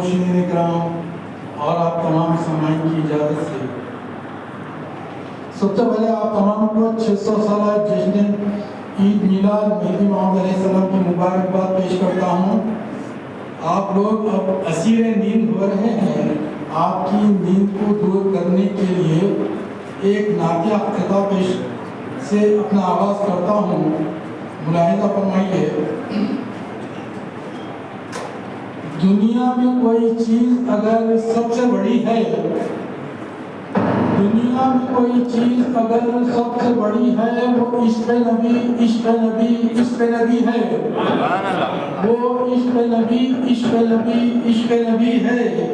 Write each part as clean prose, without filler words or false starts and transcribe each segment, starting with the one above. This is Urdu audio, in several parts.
نوشین کرام اور آپ تمام سامعین کی اجازت سے سب سے پہلے آپ تمام کو 600 سالہ جشن عید میلاد مہدی موعود علیہ السلام کی مبارکباد پیش کرتا ہوں۔ آپ لوگ اب اسیر نیند ہو رہے ہیں، آپ کی نیند کو دور کرنے کے لیے ایک نعتیہ خطاب پیش سے اپنا آغاز کرتا ہوں۔ ملاحظہ فرمائیے، دنیا میں کوئی چیز اگر سب سے بڑی ہے، دنیا میں کوئی چیز اگر سب سے بڑی ہے وہ عشق نبی، عشق نبی، عشق نبی ہے، وہ عشق نبی، عشق نبی، عشق نبی ہے۔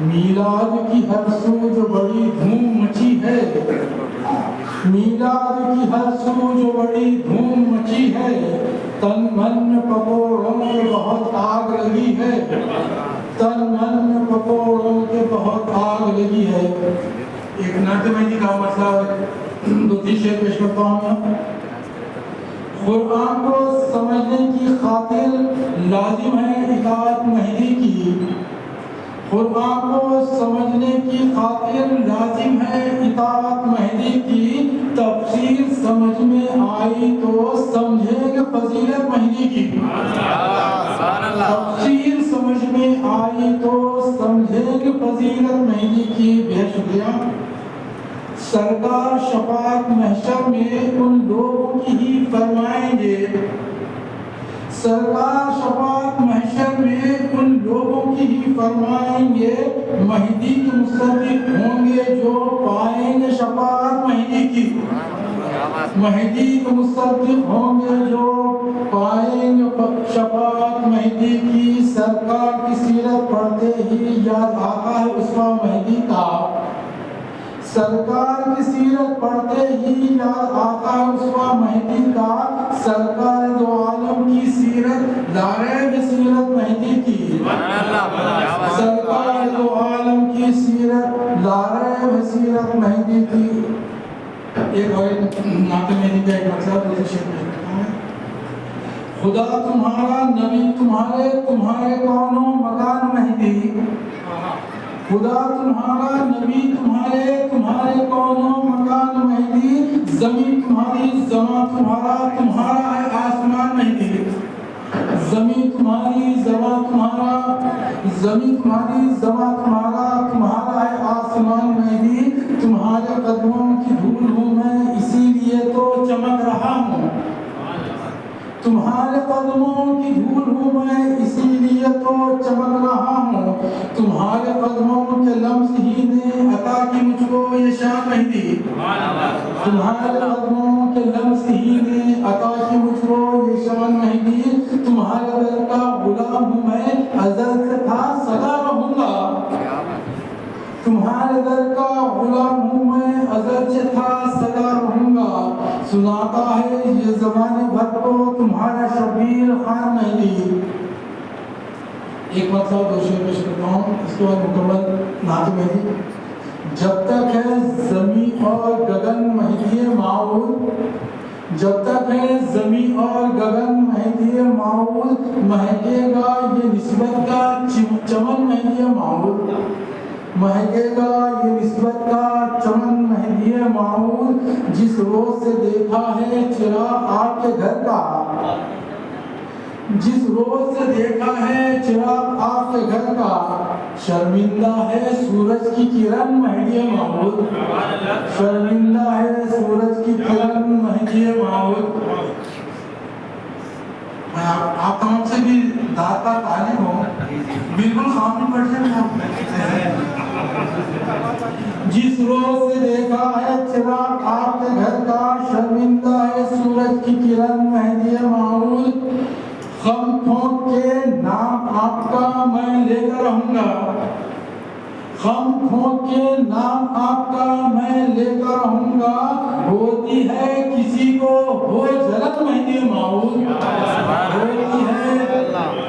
میلاد کی ہر سو جو بڑی دھوم مچی ہے، میلاد کی ہر سو جو بڑی دھوم مچی ہے، تن من پکوڑوں کے بہت آگ لگی ہے، تن من پکوڑوں کے بہت آگ لگی ہے۔ ایک نعت مہدی کا مسئلہ دو تین شعر پیش کرتا ہوں میں۔ قرآن کو سمجھنے کی خاطر لازم ہے اطاعت مہدی کی، قرآن کو سمجھنے کی خاطر لازم ہے اطاعت مہدی کی، تفسیر سمجھ میں آئی تو سمجھیں گے فضیلت مہدی کی، تفسیر سمجھ میں آئی تو سمجھیں گے فضیلت مہدی کی۔ بہت شکریہ۔ سرکار شفاعت محشر میں ان لوگوں کی ہی فرمائیں گے، سرکار شفاعت محشر میں ان لوگوں کی ہی فرمائیں گے، مہدی کے مصدق ہوں گے جو پائیں گے شفاعت مہدی کی، مہدی کے مصدق ہوں گے جو پائیں گے شفاعت مہدی کی۔ سرکار کی سیرت پڑھتے ہی یاد آتا ہے اسوہ مہدی کا، سرکار کی سیرت پڑھتے ہی یاد آتا ہے اسوہ مہدی کا، سرکار دو عالم کی سیرت لاریب سیرت مہدی کی، سرکار دو عالم کی سیرت لاریب سیرت مہدی کی۔ ایک اور نعت مہدی کا ایک مقصد دوسرے شعر میں کرتا ہوں۔ خدا تمہارا نبی تمہارے، تمہارے کون و مکان مہدی، خدا تمہارا نبی تمہارے، تمہارے کون و مکان مہدی، زمین تمہاری زماں تمہارا، تمہارا ہے آسمان مہدی، زمین تمہاری زماں تمہارا، زمین تمہاری زماں تمہارا، تمہارا ہے آسمان مہدی، تمہارے قدموں کی دھول ہوں میں اسی لیے تو چمک رہا ہوں، تمہارے قدموں کی دھول ہوں میں اسی لیے تو چمک رہا ہوں، تمہارے قدموں کے لمس ہی نے عطا کی مجھ کو یہ شان مہدی، تمہارے قدموں کے لمس ہی نے عطا کی مجھ کو یہ شان مہدی، تمہارے در کا غلام ہوں میں ازل سے تھا سدا رہوں گا، تمہارے در کا غلام ہوں میں ازل سے تھا سدا رہوں گا، سناتا ہے یہ زمانے بھر کو تمہارا شبیر خان مہدی۔ ایک مطلب دو شعر پیش کرتا ہوں، اس کے بعد مکمل نعت مہدی۔ جب تک ہے زمین اور گگن مہدی موعود، جب تک ہے زمین اور گگن مہدی موعود، مہکے گا یہ نسبت کا چمن مہدی موعود، مہکے گا یہ نسبت کا چمن مہدی موعود، جس روز سے دیکھا ہے چراغ آپ کے گھر کا، جس روز سے دیکھا ہے چراغ آپ کے گھر کا، شرمندہ ہے سورج کی کرن مہدی موعود، شرمندہ ہے سورج کی کرن مہدی موعود۔ میں آپ تمام سے بھی دعا کا طالب ہوں، بالکل خاموش بیٹھے ہیں۔ جس روز سے دیکھا ہے چراغ آپ کے گھر کا، شرمندہ ہے سورج کی کرن مہدی موعود، غم پھونک کے نام آپ کا میں لے کر رہوں گا، غم پھونک کے نام آپ کا میں لے کر رہوں گا، ہوتی ہے کسی کو ہو جلن مہدی موعود،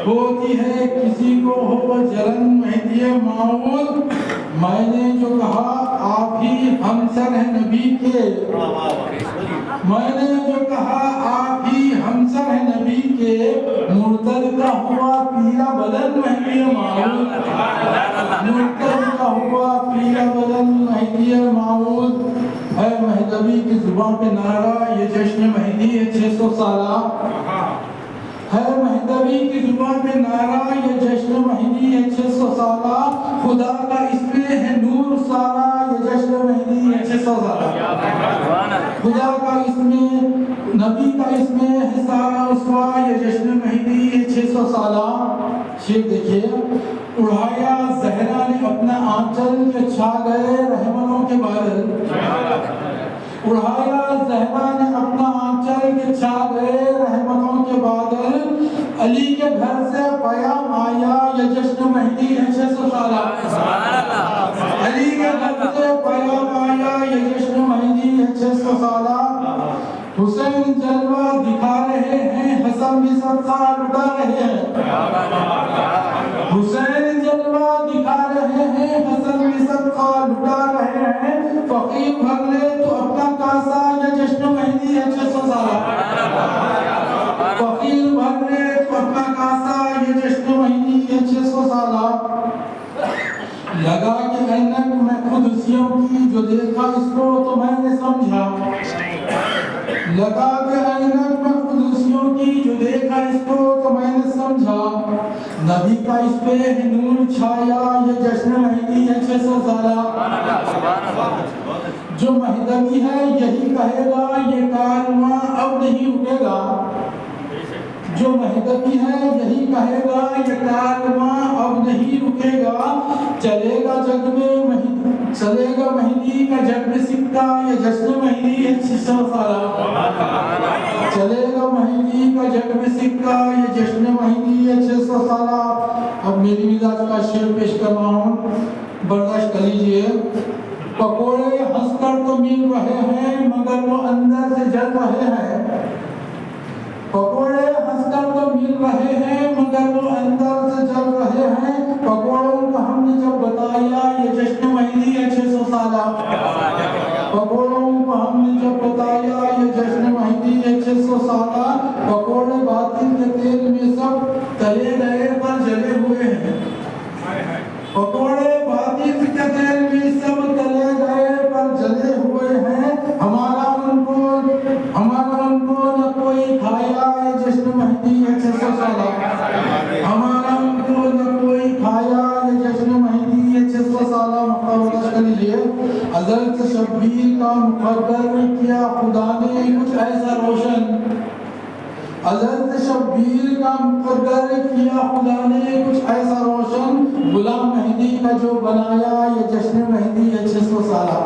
ہوتی ہے کسی کو ہو جلن مہدی موعود، میں نے جو کہا آپ ہی ہمسر ہیں نبی کے، میں نے جو کہا آپ ہی ہمسر ہیں نبی کے، مرتد کا ہوا پیلا بدن مہدی موعود، مہدوی کی زبان پہ نعرہ یہ جشن مہدی ہے 600 سالہ ہے مہدوی کی زبان پہ نعرہ یہ جشن مہدی ہے 600 سالہ خدا کا اس میں ہے نور سارا یہ جشن مہدی ہے 600 سالہ خدا کا اس میں نبی کا اس میں ہے سارا اسوا یہ جشن مہدی ہے 600 سالہ شیخ دیکھیے اڑایا زہرا نے اپنا آنچل کے چھا گئے رحمتوں کے بادل اڑایا زہرا نے اپنا آنچل کے چھا گئے رحمتوں کے بادل علی کے گھر سے پیام آیا یہ جشن مہدی ہے 600 سالہ علی کے گھر سے پیام آیا یہ جشن مہدی ہے 600 سالہ حسین جلوہ دکھا رہے ہیں حسن بھی صدقہ لٹا رہے ہیں حسین جلوہ دکھا رہے ہیں حسن بھی صدقہ لٹا رہے ہیں فقیر بھر لے تو اپنا کاسا یہ جشن مہدی ہے 600 سالہ فقیر بھر لے تو اپنا کاسا یہ جشن مہدی ہے 600 سالہ لگا کہ اینک میں قدسیوں کی جو دیکھا اس کو تو میں نے سمجھا لگا کہ اینک میں قدسیوں کی جو دیکھا اس کو تو میں نے سمجھا نبی کا اس پہ نور چھایا یہ جشن مہدی ہے 600 سالہ جو مہدوی ہے یہی کہے گا یہ کارواں اب نہیں رکے گا جو مہدوی ہے یہی کہے گا یہ کارواں اب نہیں رکے گا چلے گا جگ میں چلے گا مہدی کا جگ میں سکہ یہ جشن مہدی ہے 600 سالہ چلے گا مہدی کا جگ میں سکہ یہ جشن مہدی ہے 600 سالہ اب میری مزاج کا شعر پیش کر رہا ہوں برداشت کر لیجئے پکوڑے ہنس کر تو مل رہے ہیں مگر وہ اندر سے جل رہے ہیں پکوڑے ہنس کر تو مل رہے ہیں مگر وہ اندر سے جل رہے ہیں پکوڑوں کو ہم نے جب بتایا یہ جشن مہدی ہے 600 سالہ پکوڑوں کو ہم نے جب بتایا یہ جشن مہدی ہے 600 سالہ پکوڑے باطل کے تیل میں سب تلے گئے پر جلے ہوئے ہیں پکوڑے باطل کے تیل میں سب تلے گئے پر جلے ہوئے ہیں ہمارا ان کو نہ کوئی کھایا یہ جشن مہدی ہے 600 سالہ ہمارا ان کو نہ کوئی کھایا یہ جشن مہدی ہے 600 سالہ مقابلہ کر لیجئے حضرت شبیر کا مقدر کیا خدا نے کچھ ایسا روشن حضرت شبیر کا مقدر کیا خدا نے کچھ ایسا روشن غلام مہدی کا جو بنایا یہ جشن مہدی ہے 600 سالہ